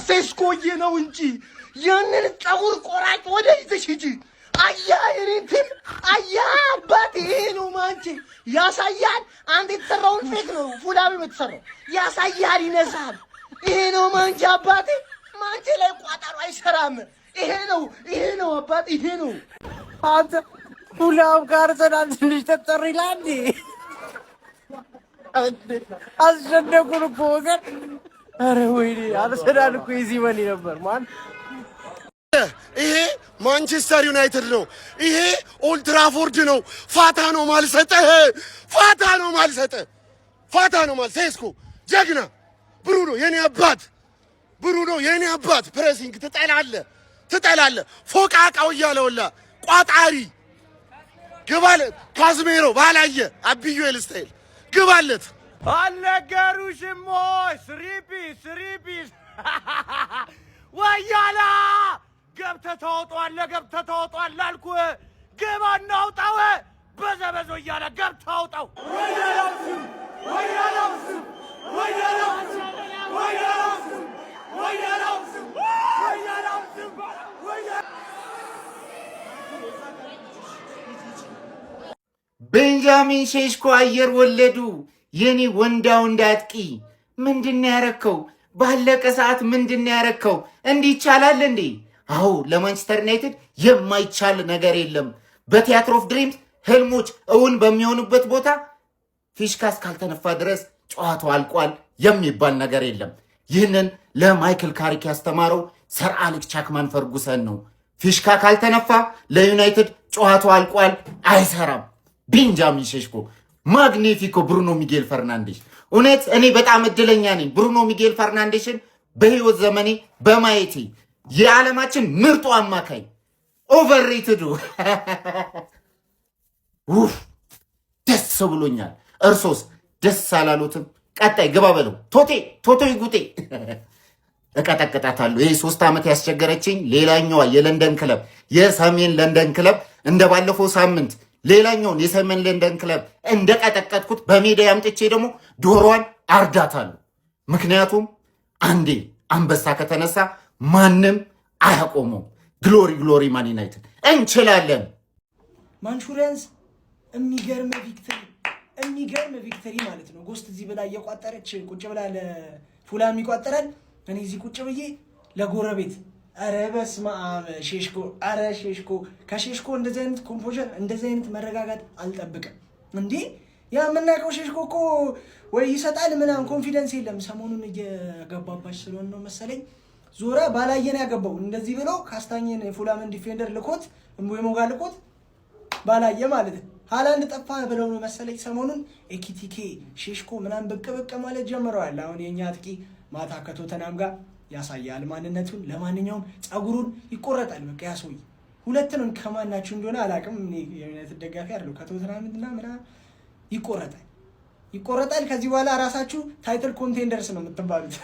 ሴስኮዬ ነው እንጂ ያንን ፀጉር ቆራጭ ወደ ይዘሽ ሂጂ። አያ እኔት አያ አባቴ ነው ማንቺ ያሳያል። አንተ የተሰራውን ፌክ ነው ፉላም የምትሰራው ያሳያል፣ ይነሳል። ይሄ ነው ማንቺ አባቴ። ማንቺ ላይ ቋጠሮ አይሰራም። ይሄ ነው አባቴ፣ ይሄ ነው። አንተ ፉላም ጋር ትንሽ ተጠሪ ላንዲ አስጨነቁን እኮ ወገን። ኧረ ወይኔ አርሰናል እኮ እዚህ በል ነበር ማን። ይሄ ማንቸስተር ዩናይትድ ነው። ይሄ ኦልድ ትራፎርድ ነው። ፋታ ነው ማልሰጠህ፣ ፋታ ነው ማልሰጠህ፣ ፋታ ነው ማል ሴስኮ ጀግና ብሩኖ የኔ አባት፣ ብሩኖ የኔ አባት። ፕሬሲንግ ትጠላለህ። ፎቃቃው እያለውላ ቋጣሪ ግባለት። ካዝሜሮ ባላየ አብዩኤል ስታይል ግባለት። አልነገሩሽም ወይ ስሪፒስ ወያላ ገብተህ ተወጧል አልኩህ። ግባ እናውጣው በዘበዞ እያለ ገብተህ አውጣው። ቤንጃሚን ሼሽኮ አየር ወለዱ። የኔ ወንዳው እንዳጥቂ ምንድነው ያረከው? ባለቀ ሰዓት ምንድነው ያረከው? እንዲህ ይቻላል እንዴ? አዎ ለማንቸስተር ዩናይትድ የማይቻል ነገር የለም። በቲያትር ኦፍ ድሪምስ ህልሞች እውን በሚሆኑበት ቦታ ፊሽካ እስካልተነፋ ድረስ ጨዋታው አልቋል የሚባል ነገር የለም። ይህንን ለማይክል ካሪክ ያስተማረው ሰር አሌክስ ቻክማን ፈርጉሰን ነው። ፊሽካ ካልተነፋ ለዩናይትድ ጨዋታው አልቋል፣ አይሰራም። ቤንጃሚን ሼሽኮ ማግኒፊኮ ብሩኖ ሚጌል ፈርናንዴሽ። እውነት እኔ በጣም እድለኛ ነኝ ብሩኖ ሚጌል ፈርናንዴሽን በህይወት ዘመኔ በማየቴ። የዓለማችን ምርጡ አማካይ ኦቨርሬትዱ። ደስ ብሎኛል። እርሶስ ደስ አላሉትም? ቀጣይ ግባ በለው ቶቶ ይጉጤ እቀጠቅጣታለሁ። ይህ 3 ዓመት ያስቸገረችኝ ሌላኛዋ የለንደን ክለብ የሰሜን ለንደን ክለብ እንደ ባለፈው ሳምንት ሌላኛውን የሰሜን ለንደን ክለብ እንደቀጠቀጥኩት በሜዳ ያምጥቼ ደግሞ ዶሮዋን አርዳታለሁ። ምክንያቱም አንዴ አንበሳ ከተነሳ ማንም አያቆመው። ግሎሪ ማን ዩናይትድ እንችላለን። ማንቹሪያንስ የሚገርም ቪክተሪ ማለት ነው። ጎስት እዚህ ብላ እየቋጠረች ቁጭ ብላ ለፉላም ይቋጠራል። እኔ እዚህ ቁጭ ብዬ ለጎረቤት አረ በስመ አብ ሼሽኮ፣ አረ ሼሽኮ ከሼሽኮ እንደዚህ አይነት ኮምፖዥን እንደዚህ አይነት መረጋጋት አልጠብቅም እንዴ። ያ የምናውቀው ሼሽኮ እኮ ወይ ይሰጣል ምናምን ኮንፊደንስ የለም። ሰሞኑን እየገባባች ስለሆነ ነው መሰለኝ ዞራ ባላየን ያገባው እንደዚህ ብሎ ካስታኘን የፉላምን ዲፌንደር ልኮት እምቦይሞጋ ልኮት ባላየ ማለት ነው። ሃላንድ ጠፋ ብለው ነው መሰለኝ ሰሞኑን ኤኪቲኬ ሼሽኮ ምናምን ብቅ ማለት ጀምረዋል። አሁን የኛ አጥቂ ማታ ከቶተናም ጋር ያሳያል ማንነቱን። ለማንኛውም ጸጉሩን ይቆረጣል። በቃ ያሰውይ ሁለቱንም ከማናችሁ እንደሆነ አላውቅም። እኔ የዩናይትድ ደጋፊ አይደለሁ። ከቶተናም ምናምን ይቆረጣል። ከዚህ በኋላ ራሳችሁ ታይትል ኮንቴንደርስ ነው የምትባሉት።